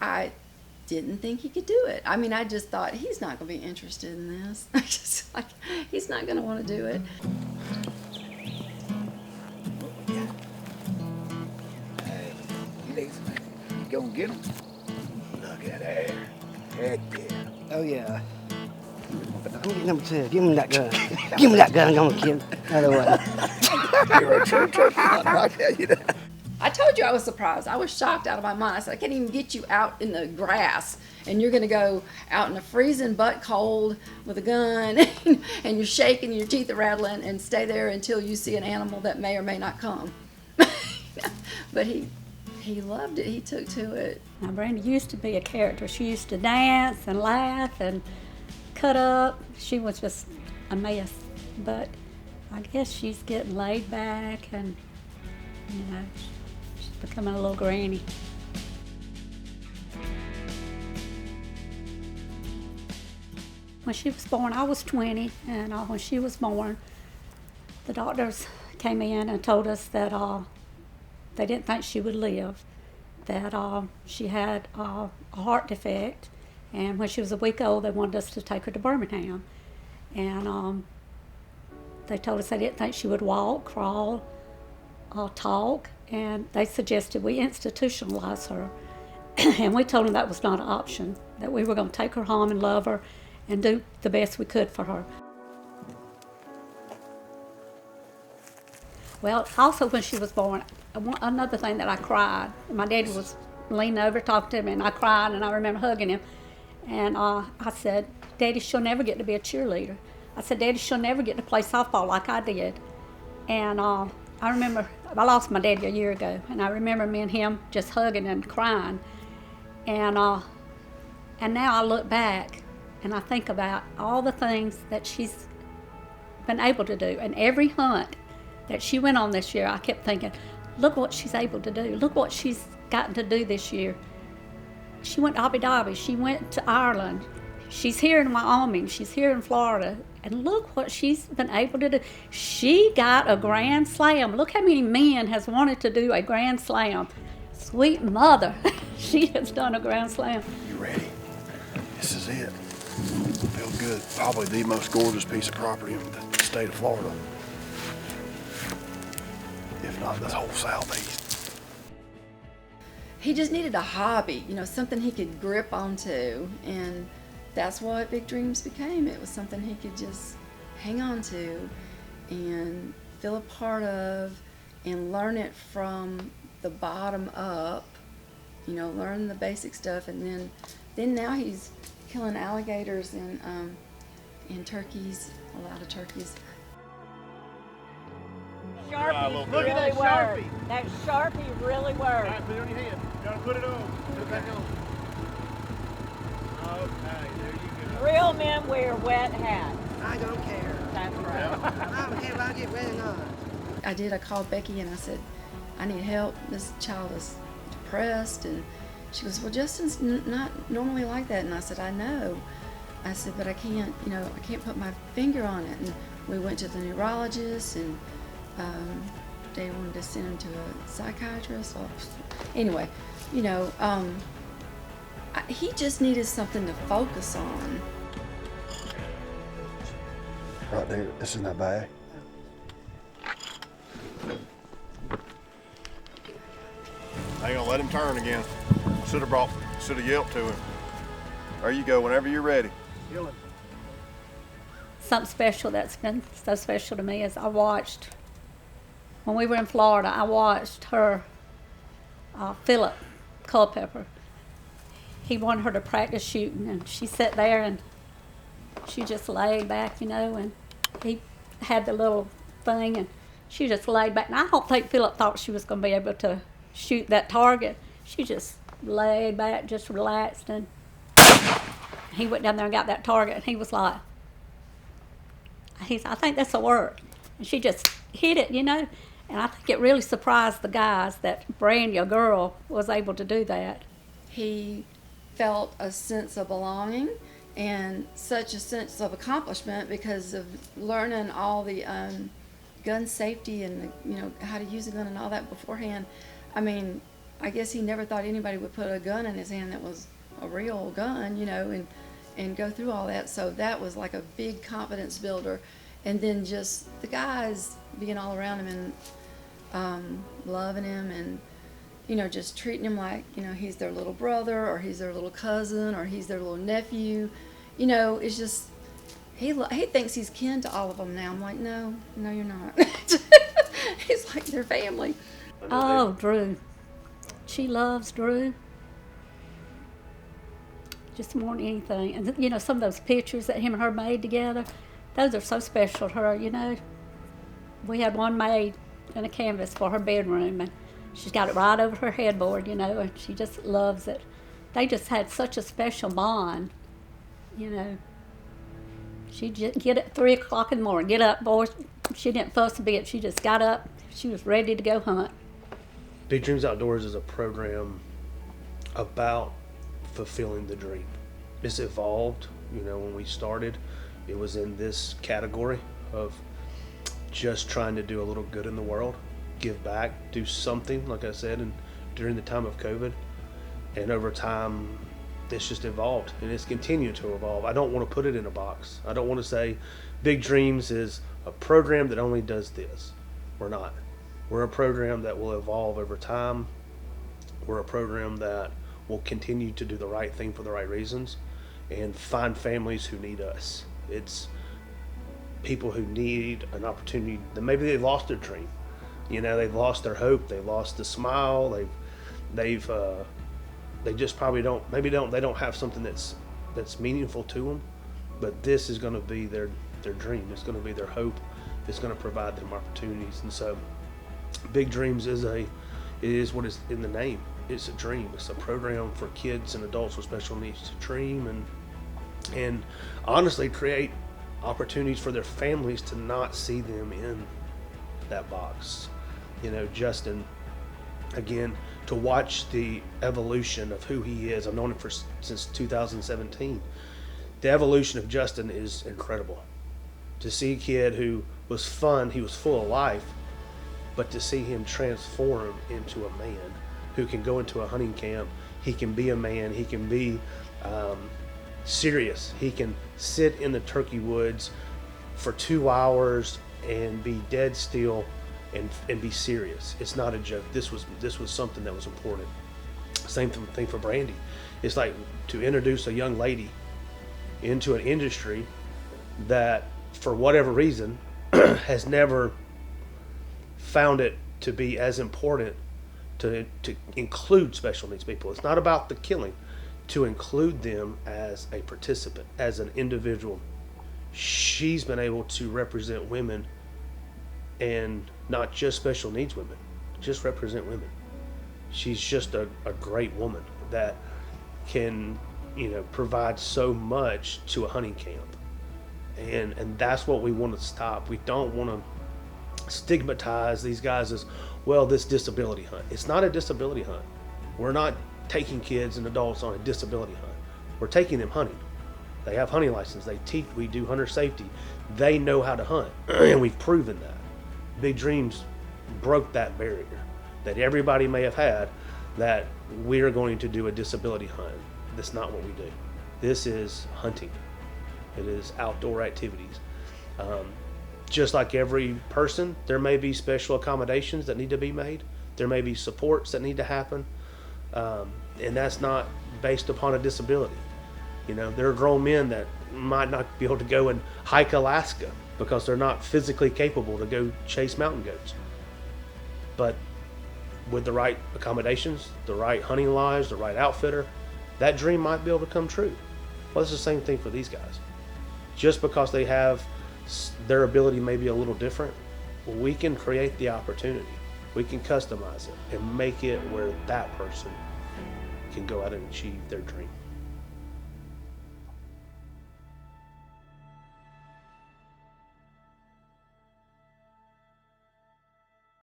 I didn't think he could do it. I mean, I just thought he's not going to be interested in this. I just like he's not going to want to do it. Hey, you lazy man. You gonna get him? Look at there. Heck yeah. Oh, yeah. I'm getting number 2. Give me that gun. Give me that gun. I'm going to kill him. Other way. You're a true turkey hunter, I tell you that. I told you I was surprised. I was shocked out of my mind. I said, I can't even get you out in the grass, and you're going to go out in the freezing butt cold with a gun, and you're shaking, your teeth are rattling, and stay there until you see an animal that may or may not come. But he loved it. He took to it. Now, Brandy used to be a character. She used to dance and laugh and cut up. She was just a mess. But I guess she's getting laid back and, you know, she's becoming a little granny. When she was born, I was 20, and when she was born, the doctors came in and told us that they didn't think she would live, that she had a heart defect, and when she was a week old, they wanted us to take her to Birmingham. And they told us they didn't think she would walk, crawl, talk, and they suggested we institutionalize her. And we told them that was not an option, that we were going to take her home and love her and do the best we could for her. Well, also when she was born, another thing that I cried, my daddy was leaning over talking to me, and I cried, and I remember hugging him. And I said, Daddy, she'll never get to be a cheerleader. I said, Daddy, she'll never get to play softball like I did. And I remember, I lost my daddy a year ago, and I remember me and him just hugging and crying. And now I look back, and I think about all the things that she's been able to do. And every hunt that she went on this year, I kept thinking, look what she's able to do. Look what she's gotten to do this year. She went to Abu Dhabi. She went to Ireland. She's here in Wyoming. She's here in Florida. And look what she's been able to do. She got a Grand Slam. Look how many men has wanted to do a Grand Slam. Sweet mother, she has done a Grand Slam. You ready? This is it. Feel good. Probably the most gorgeous piece of property in the state of Florida. If not the whole Southeast. He just needed a hobby, you know, something he could grip onto, and that's what Big Dreams became. It was something he could just hang on to and feel a part of and learn it from the bottom up, you know, learn the basic stuff, and then now he's killing alligators and turkeys, a lot of turkeys. Sharpie Look at really that worked. Sharpie. That Sharpie really worked. All right, put it on your head. You gotta put it on. Put it back on. Okay, there you go. Real men wear wet hats. I don't care. That's right. I don't care if I get wet or not. I called Becky and I said, I need help. This child is depressed. And she goes, well, Justin's not normally like that. And I said, I know. I said, but I can't, you know, I can't put my finger on it. And we went to the neurologist, and they wanted to send him to a psychiatrist. Anyway, you know, he just needed something to focus on. Right there, it's in that bag. Hang on, let him turn again. Should have yelped to him. There you go, whenever you're ready. Something special that's been so special to me is I watched, when we were in Florida, I watched her, Philip Culpepper. He wanted her to practice shooting, and she sat there and she just laid back, you know, and he had the little thing, and she just laid back. And I don't think Philip thought she was going to be able to shoot that target. She just laid back, just relaxed, and he went down there and got that target, and he was like, I think that's a word. And she just hit it, you know. And I think it really surprised the guys that Brandy, a girl, was able to do that. He felt a sense of belonging and such a sense of accomplishment because of learning all the gun safety and, you know, how to use a gun and all that beforehand. I mean, I guess he never thought anybody would put a gun in his hand that was a real gun, you know, and go through all that. So that was like a big confidence builder. And then just the guys being all around him and loving him and, you know, just treating him like, you know, he's their little brother or he's their little cousin or he's their little nephew. You know, it's just, he thinks he's kin to all of them now. I'm like, no, you're not. He's like their family. Oh, Drew. She loves Drew. Just more than anything. And, you know, some of those pictures that him and her made together, those are so special to her, you know. We had one made in a canvas for her bedroom, and she's got it right over her headboard, you know, and she just loves it. They just had such a special bond, you know. She'd just get at 3 o'clock in the morning, get up, boys. She didn't fuss a bit. She just got up. She was ready to go hunt. Big Dreams Outdoors is a program about fulfilling the dream. It's evolved. You know, when we started, it was in this category of just trying to do a little good in the world, give back, do something, like I said, and during the time of COVID. And over time, it's just evolved, and it's continued to evolve. I don't want to put it in a box. I don't want to say Big Dreams is a program that only does this. We're not. We're a program that will evolve over time. We're a program that will continue to do the right thing for the right reasons and find families who need us. It's people who need an opportunity that maybe they've lost their dream. You know, they've lost their hope, they've lost the smile, they just probably they don't have something that's meaningful to them. But this is going to be their dream. It's going to be their hope. It's going to provide them opportunities. And so Big Dreams is what is in the name. It's a dream. It's a program for kids and adults with special needs to dream and honestly create opportunities for their families to not see them in that box. You know, Justin, again, to watch the evolution of who he is. I've known him since 2017. The evolution of Justin is incredible. To see a kid who was fun, he was full of life, but to see him transform into a man who can go into a hunting camp, he can be a man, he can be serious. He can sit in the turkey woods for 2 hours and be dead still and be serious. It's not a joke. This was something that was important. Same thing for Brandy. It's like to introduce a young lady into an industry that, for whatever reason, has never found it to be as important to include special needs people. It's not about the killing, to include them as a participant, as an individual. She's been able to represent women, and not just special needs women, just represent women. She's just a great woman that can, you know, provide so much to a hunting camp. And that's what we want to stop. We don't want to stigmatize these guys as, well, this disability hunt. It's not a disability hunt. We're not taking kids and adults on a disability hunt. We're taking them hunting. They have hunting license. We do hunter safety. They know how to hunt, and we've proven that. Big Dreams broke that barrier that everybody may have had, that we're going to do a disability hunt. That's not what we do. This is hunting. It is outdoor activities. Just like every person, there may be special accommodations that need to be made. There may be supports that need to happen. And that's not based upon a disability. You know, there are grown men that might not be able to go and hike Alaska because they're not physically capable to go chase mountain goats. But with the right accommodations, the right hunting lodge, the right outfitter, that dream might be able to come true. Well, it's the same thing for these guys. Just because they have their ability may be a little different, we can create the opportunity. We can customize it and make it where that person can go out and achieve their dream.